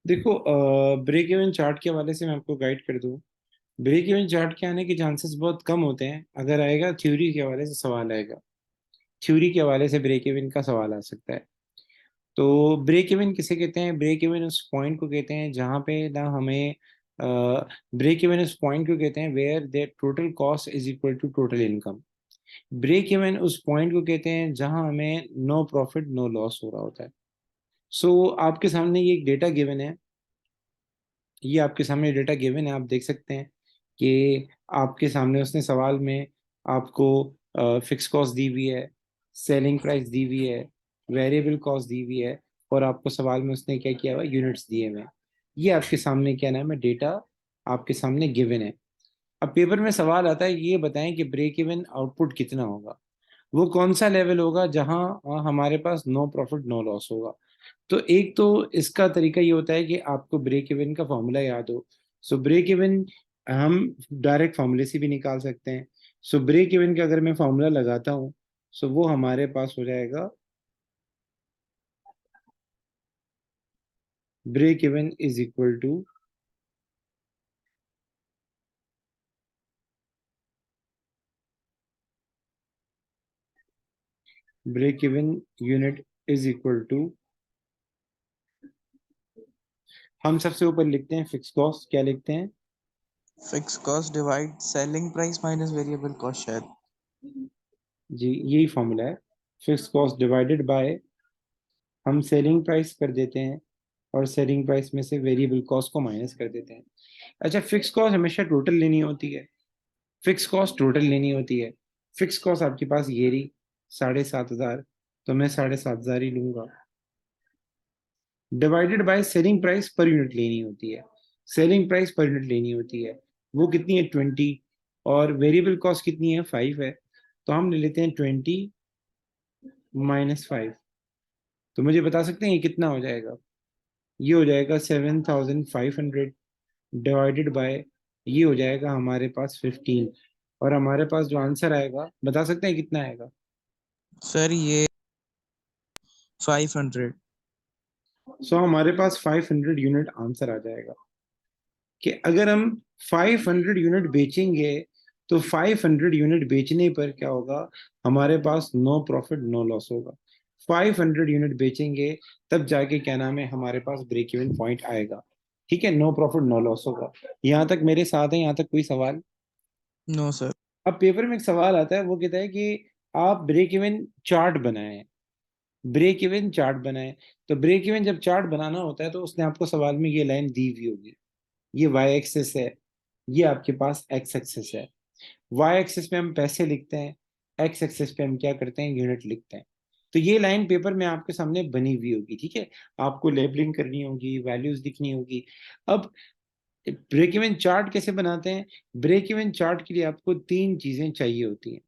देखो, break even chart के हवाले से मैं आपको गाइड कर दूं। ब्रेक इवन चार्ट के आने के चांसेस बहुत कम होते हैं। अगर आएगा थ्योरी के हवाले से सवाल आएगा, थ्योरी के हवाले से ब्रेक इवन का सवाल आ सकता है। तो ब्रेक इवन किसे कहते हैं? ब्रेक इवन उस पॉइंट को कहते हैं जहां पे ना हमें ब्रेक इवन उस पॉइंट को कहते हैं where their total cost is equal to total income. Break even उस पॉइंट को कहते हैं जहां हमें नो प्रॉफिट नो लॉस हो रहा होता है। सो आपके सामने ये एक डेटा गिवन है, ये आपके सामने डेटा गिवन है, आप देख सकते हैं कि आपके सामने उसने सवाल में आपको फिक्स कॉस्ट दी हुई है, सेलिंग प्राइस दी हुई है, वेरिएबल कॉस्ट दी हुई है, और आपको सवाल में उसने क्या किया हुआ, यूनिट्स दिए हुए हैं। ये आपके सामने क्या नाम है, डेटा आपके सामने गिवन है। अब पेपर में सवाल आता है, ये बताएं कि ब्रेक इवन आउटपुट कितना होगा, वो कौन सा लेवल होगा जहां हमारे पास नो प्रॉफिट नो लॉस होगा। तो एक तो इसका तरीका ये होता है कि आपको ब्रेक इवन का फॉर्मूला याद हो। सो ब्रेक इवन हम डायरेक्ट फॉर्मूले से भी निकाल सकते हैं। सो ब्रेक इवन का अगर मैं फॉर्मूला लगाता हूँ, सो वो हमारे पास हो जाएगा, break even is equal to, break even unit is equal to, हम सबसे ऊपर लिखते हैं फिक्स कॉस्ट, क्या लिखते हैं? Fix cost divide selling price minus variable cost शायद। जी, यही फॉर्मूला है। फिक्स कॉस्ट डिवाइडेड बाय, हम सेलिंग प्राइस कर देते हैं और सेलिंग प्राइस में से वेरिएबल कॉस्ट को माइनस कर देते हैं। अच्छा, फिक्स कॉस्ट हमेशा टोटल लेनी होती है, फिक्स कॉस्ट टोटल लेनी होती है। फिक्स कॉस्ट आपके पास ये रही 7,500, तो मैं 7,500 ही लूंगा। Divided by selling price per unit लेनी होती है, सेलिंग प्राइस पर यूनिट लेनी होती है, वो कितनी है 20, और वेरिएबल कॉस्ट कितनी है 5 है, तो हम ले लेते हैं 20 -5। तो मुझे बता सकते हैं ये कितना हो जाएगा? ये हो जाएगा 7,500 डिवाइडेड बाय, ये हो जाएगा हमारे पास 15, और हमारे पास जो आंसर आएगा बता सकते हैं कितना आएगा? सर ये 500। सो हमारे पास 500 यूनिट आंसर आ जाएगा कि अगर हम 500 यूनिट बेचेंगे, तो 500 यूनिट बेचने पर क्या होगा, हमारे पास नो प्रॉफिट नो लॉस होगा। 500 यूनिट बेचेंगे तब जाके क्या नाम है, हमारे पास ब्रेक इवन पॉइंट आएगा। ठीक है, नो प्रॉफिट नो लॉस होगा। यहाँ तक मेरे साथ है? यहाँ तक कोई सवाल? No sir. अब पेपर में एक सवाल आता है, वो कहता है कि आप ब्रेक इवन चार्ट बनाएं, ब्रेक इवन चार्ट बनाएं। तो ब्रेक इवन जब चार्ट बनाना होता है तो उसने आपको सवाल में ये लाइन दी हुई होगी, ये वाई एक्सिस है, ये आपके पास एक्स एक्सिस है। वाई एक्सिस पे हम पैसे लिखते हैं, एक्स एक्सिस पे हम क्या करते हैं, यूनिट लिखते हैं। तो ये लाइन पेपर में आपके सामने बनी हुई होगी, ठीक है। आपको लेबलिंग करनी होगी, वैल्यूज लिखनी होगी। अब ब्रेक इवन चार्ट कैसे बनाते हैं? ब्रेक इवन चार्ट के लिए आपको तीन चीजें चाहिए होती हैं।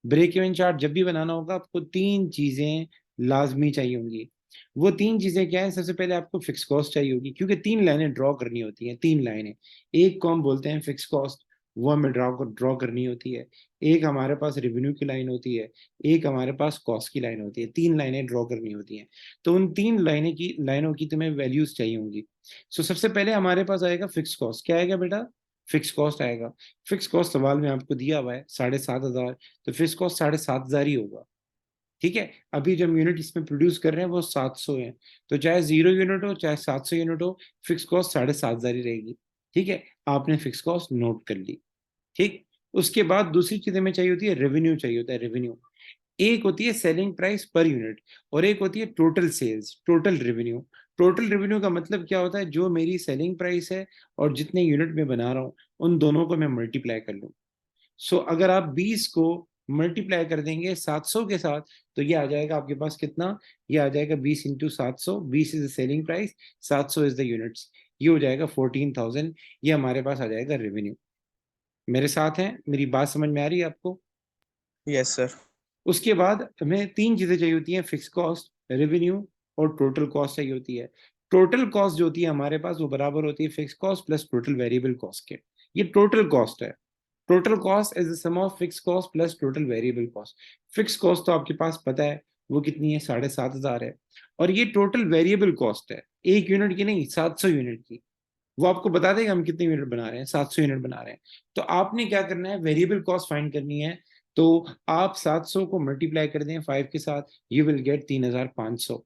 ब्रेक इवन चार्ट जब भी बनाना होगा आपको तीन चीजें लाजमी चाहिए होंगी। वो तीन चीजें क्या है? सबसे पहले आपको फिक्स कॉस्ट चाहिए होगी, क्योंकि तीन लाइनें ड्रॉ करनी होती हैं, तीन लाइनें। एक को हम बोलते हैं फिक्स कॉस्ट, वो हमें ड्रॉ करनी होती है। एक हमारे पास रेवेन्यू की लाइन होती है, एक हमारे पास कॉस्ट की लाइन होती है। तीन लाइनें ड्रॉ करनी होती हैं। तो उन तीन लाइनों की तुम्हें वैल्यूज चाहिए होंगी। सो सबसे पहले हमारे पास आएगा फिक्स कॉस्ट। क्या आएगा बेटा? फिक्स कॉस्ट आएगा। फिक्स कॉस्ट सवाल में आपको दिया हुआ है 7,500, तो फिक्स कॉस्ट 7,500 ही होगा। ठीक है, अभी जो हम यूनिट इसमें प्रोड्यूस कर रहे हैं वो 700 है, तो चाहे 0 यूनिट हो चाहे 700 यूनिट हो, फिक्स कॉस्ट 7,500 ही रहेगी। ठीक है, आपने फिक्स कॉस्ट नोट कर ली। ठीक, उसके बाद दूसरी चीज हमें चाहिए होती है रेवेन्यू, चाहिए होता है रेवेन्यू। एक होती है सेलिंग प्राइस पर यूनिट, और एक होती है total sales, total revenue. Total revenue का मतलब क्या होता है? जो मेरी सेलिंग प्राइस है और जितने यूनिट में बना रहा हूँ, उन दोनों को मैं मल्टीप्लाई कर लूँ। सो अगर आप 20 को मल्टीप्लाई कर देंगे 700 के साथ, तो ये आ जाएगा आपके पास कितना? ये आ जाएगा 20 × 700। 20 is the selling price, 700 is the units, ये हो जाएगा 14,000। ये हमारे पास आ जाएगा रेवेन्यू। मेरे साथ हैं? मेरी बात समझ में आ रही है आपको? Yes sir. उसके बाद हमें तीन चीजें चाहिए होती हैं, फिक्स कॉस्ट, रेवेन्यू और टोटल कॉस्ट चाहिए होती है। टोटल कॉस्ट जो होती है हमारे पास, वो बराबर होती है fix cost plus total variable cost के। ये टोटल कॉस्ट है। Total cost is the sum of fix cost plus total variable cost. Fix cost तो आपके पास पता है, वो कितनी है, 7,500 है। और ये टोटल वेरिएबल कॉस्ट है, 1 यूनिट की नहीं, 700 यूनिट की। वो आपको बता देगा हम कितने यूनिट बना रहे हैं, 700 यूनिट बना रहे हैं। तो आपने क्या करना है, वेरिएबल कॉस्ट फाइंड करनी है। तो आप 700 को मल्टीप्लाई कर दें 5 के साथ, यू विल गेट 3,500।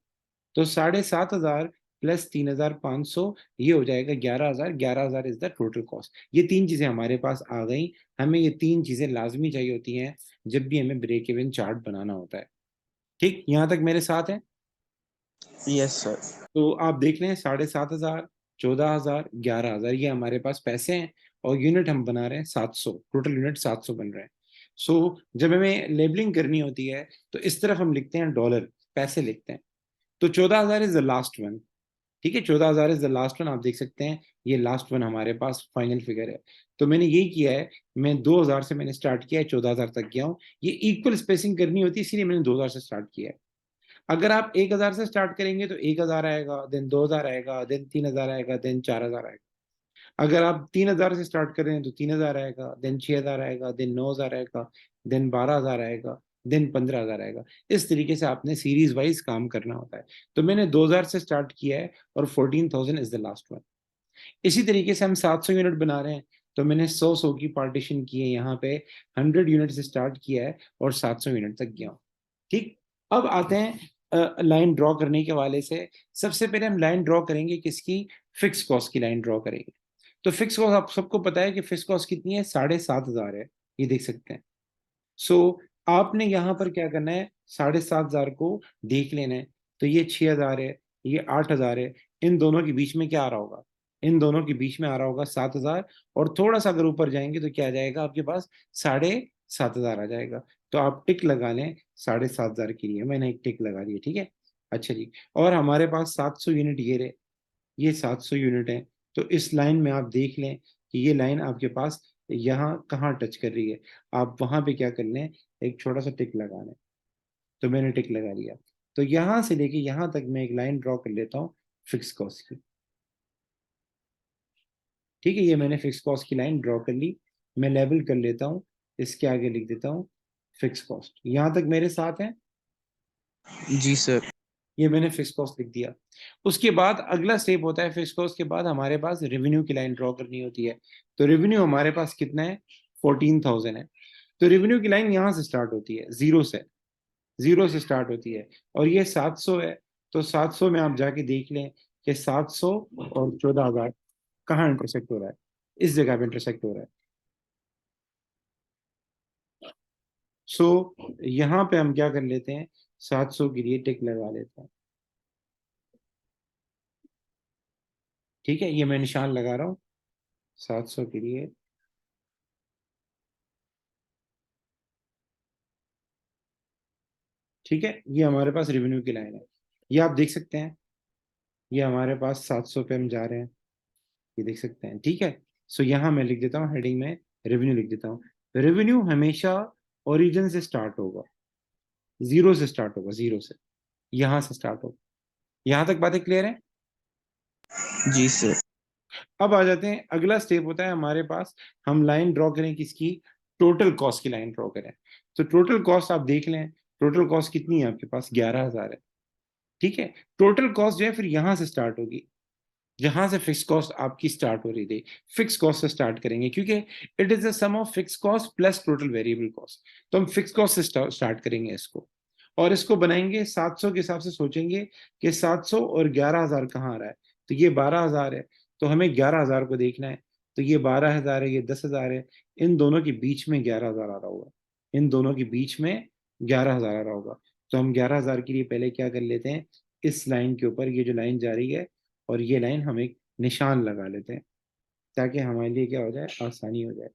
तो 7,500 प्लस 3,500, ये हो जाएगा 11,000। 11,000 इज द टोटल कॉस्ट। ये तीन चीजें हमारे पास आ गई। हमें ये तीन चीजें लाजमी चाहिए होती हैं जब भी हमें ब्रेक इवन चार्ट बनाना होता है। ठीक, यहां तक मेरे साथ है। Yes sir. तो आप देख लें, 7,500, 14,000, 11,000, ये हमारे पास पैसे हैं। और यूनिट हम बना रहे हैं 700, टोटल यूनिट 700 बन रहे हैं। सो जब हमें लेबलिंग करनी होती है तो इस तरफ हम लिखते हैं डॉलर, पैसे लिखते हैं। तो 14,000 इज द लास्ट वन। ठीक है, 14,000 इज द लास्ट वन। आप देख सकते हैं ये लास्ट वन हमारे पास फाइनल फिगर है। तो मैंने यही किया है, मैं 2,000 से मैंने स्टार्ट किया है, 14,000 तक गया हूँ। ये इक्वल स्पेसिंग करनी होती है, इसीलिए मैंने 2,000 से स्टार्ट किया है। अगर आप 1,000 से स्टार्ट करेंगे तो 1,000 आएगा, देन 2,000 आएगा, देन 3,000 आएगा, देन 4,000 आएगा। अगर आप 3,000 से स्टार्ट कर रहे हैं तो 3,000 आएगा, देन 6,000 आएगा, देन 9,000 आएगा, देन 12,000 आएगा, देन 15,000 आएगा। इस तरीके से आपने सीरीज वाइज काम करना होता है। तो मैंने 2,000 से स्टार्ट किया है और 14,000 इज द लास्ट वन। इसी तरीके से हम 700 यूनिट बना रहे हैं, तो मैंने 100 की पार्टीशन की है यहाँ पे। 100 यूनिट से स्टार्ट किया है और 700 यूनिट तक गया हूँ। ठीक, अब आते हैं लाइन ड्रॉ करने के वाले से। सबसे पहले हम लाइन ड्रॉ करेंगे किसकी, फिक्स कॉस्ट की लाइन ड्रॉ करेंगे। तो फिक्स कॉस्ट आप सबको पता है कि फिक्स कॉस्ट कितनी है, 7,500 है। ये देख सकते हैं। सो आपने यहाँ पर क्या करना है, 7,500 को देख लेना है। तो ये 6,000 है, ये 8,000 है। इन दोनों के बीच में क्या आ रहा होगा, इन दोनों के बीच में आ रहा होगा 7,000। और थोड़ा सा अगर ऊपर जाएंगे तो क्या आ जाएगा आपके पास, 7,500 आ जाएगा। तो आप टिक लगा लें 7,500 के लिए, मैंने एक टिक लगा दिया। ठीक है, अच्छा जी। और हमारे पास 700 यूनिट ये रहे, ये 700 यूनिट है। तो इस लाइन में आप देख लें कि ये लाइन आपके पास यहाँ कहाँ टच कर रही है। आप वहां पे क्या कर लें, एक छोटा सा टिक लगा लें। तो मैंने टिक लगा लिया। तो यहां से लेके यहां तक मैं एक लाइन ड्रॉ कर लेता हूँ फिक्स कॉस्ट की। ठीक है, ये मैंने फिक्स कॉस्ट की लाइन ड्रॉ कर ली। मैं लेवल कर लेता हूँ, इसके आगे लिख देता हूँ फिक्स कॉस्ट। यहां तक मेरे साथ है। जी सर। ये मैंने फिक्स कॉस्ट लिख दिया। उसके बाद अगला स्टेप होता है, फिक्स कॉस्ट के बाद हमारे पास रेवेन्यू की लाइन ड्रॉ करनी होती है। तो रेवेन्यू हमारे पास कितना है, 14,000 है। तो रेवेन्यू की लाइन यहाँ से स्टार्ट होती है, जीरो से स्टार्ट होती है। और ये 700 है। तो 700 में आप जाके देख लें कि 700 और 14,000 कहाँ इंटरसेक्ट हो रहा है, इस जगह पे इंटरसेक्ट हो रहा है। सो यहाँ पे हम क्या कर लेते हैं, 700 के लिए टिक लगा लेते हैं। ठीक है, ये मैं निशान लगा रहा हूँ 700 के लिए। ठीक है, ये हमारे पास रेवेन्यू की लाइन है। ये आप देख सकते हैं, ये हमारे पास 700 पे हम जा रहे हैं, ये देख सकते हैं। ठीक है, सो यहाँ मैं लिख देता हूँ हेडिंग में, रेवेन्यू लिख देता हूँ। रेवेन्यू हमेशा ओरिजिन से स्टार्ट होगा, जीरो से स्टार्ट होगा, जीरो से, यहाँ से स्टार्ट होगा। यहाँ तक बातें क्लियर है। जी सर। अब आ जाते हैं, अगला स्टेप होता है हमारे पास, हम लाइन ड्रॉ करें किसकी, टोटल कॉस्ट की लाइन ड्रॉ करें। तो टोटल कॉस्ट आप देख लें, टोटल कॉस्ट कितनी है आपके पास, 11,000 है। ठीक है, टोटल कॉस्ट जो है फिर यहां से स्टार्ट होगी, जहां से फिक्स कॉस्ट आपकी स्टार्ट हो रही थी। फिक्स कॉस्ट से स्टार्ट करेंगे क्योंकि it is the sum of fix cost plus total variable cost. तो हम फिक्स कॉस्ट से स्टार्ट करेंगे इसको, और इसको बनाएंगे 700 के हिसाब से। सोचेंगे कि 700 और 11,000 कहाँ आ रहा है, तो ये 12,000 है। तो हमें 11,000 को देखना है। तो ये 12,000 है, ये 10,000 है। इन दोनों के बीच में 11,000 आ रहा होगा, इन दोनों के बीच में 11,000 आ रहा होगा। तो हम 11,000 के लिए पहले क्या कर लेते हैं, इस लाइन के ऊपर ये जो लाइन जा रही है, और ये लाइन हम एक निशान लगा लेते हैं, ताकि हमारे लिए क्या हो जाए, आसानी हो जाए।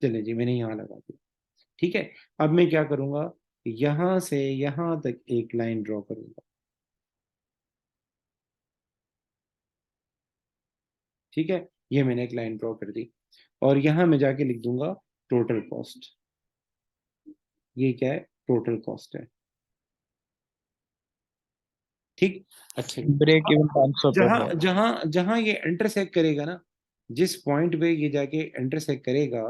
चले जी, मैंने यहाँ लगा दिया। ठीक है, अब मैं क्या करूंगा, यहां से यहां तक एक लाइन ड्रॉ करूंगा। ठीक है, ये मैंने एक लाइन ड्रॉ कर दी। और यहां मैं जाके लिख दूंगा टोटल कॉस्ट। ये क्या है, टोटल कॉस्ट है। ठीक, अच्छा। ब्रेक इवन 500 पे है। जहां जहां जहां ये इंटरसेक्ट करेगा ना, जिस पॉइंट पे ये जाके इंटरसेक्ट करेगा,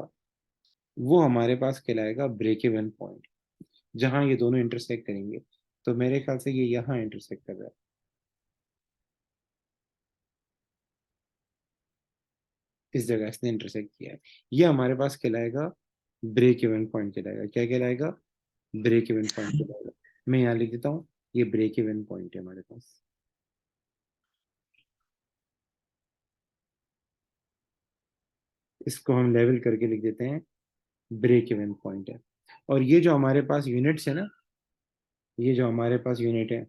वो हमारे पास कहलाएगा ब्रेक इवन पॉइंट। जहां ये दोनों इंटरसेक्ट करेंगे। तो मेरे ख्याल से ये यहाँ इंटरसेक्ट कर रहा है, इस जगह इसने इंटरसेक्ट किया है। ये हमारे पास कहलाएगा ब्रेक इवन पॉइंट कहलाएगा। क्या कहलाएगा? ब्रेक इवन पॉइंट कहलाएगा। मैं यहाँ लिख देता हूँ, ये ब्रेक इवन पॉइंट है हमारे पास। इसको हम लेवल करके लिख देते हैं, ब्रेक इवन पॉइंट है। और ये जो हमारे पास यूनिट्स है ना, ये जो हमारे पास यूनिट है,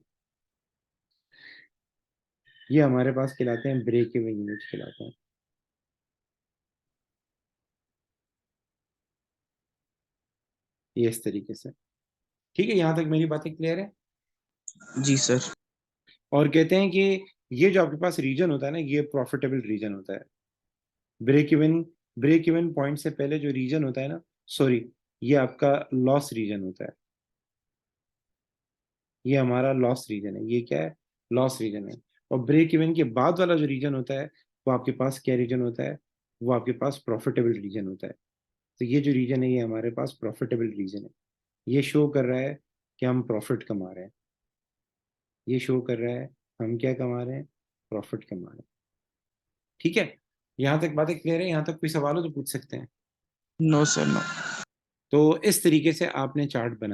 ये हमारे पास कहलाते हैं ब्रेक इवन यूनिट्स कहलाते हैं। ये इस तरीके से। ठीक है, यहाँ तक मेरी बातें क्लियर है। जी सर। और कहते हैं कि ये जो आपके पास रीजन होता है ना, ये प्रॉफिटेबल रीजन होता है। Break even, break even point से पहले जो रीजन होता है ना, सॉरी, ये आपका लॉस रीजन होता है। ये हमारा लॉस रीजन है। ये क्या है? लॉस रीजन है। और ब्रेक इवन के बाद वाला जो रीजन होता है, वो आपके पास क्या रीजन होता है? वो आपके पास प्रॉफिटेबल रीजन होता है। तो ये जो रीजन है, ये हमारे पास प्रॉफिटेबल रीजन है। ये शो कर रहा है कि हम प्रॉफिट कमा रहे हैं। ये शो कर रहा है हम क्या कमा रहे हैं? प्रॉफिट कमा रहे हैं। ठीक है, यहाँ तक बातें क्लियर है? यहाँ तक कोई सवाल हो तो पूछ सकते हैं। No sir, no. तो इस तरीके से आपने चार्ट बनाया।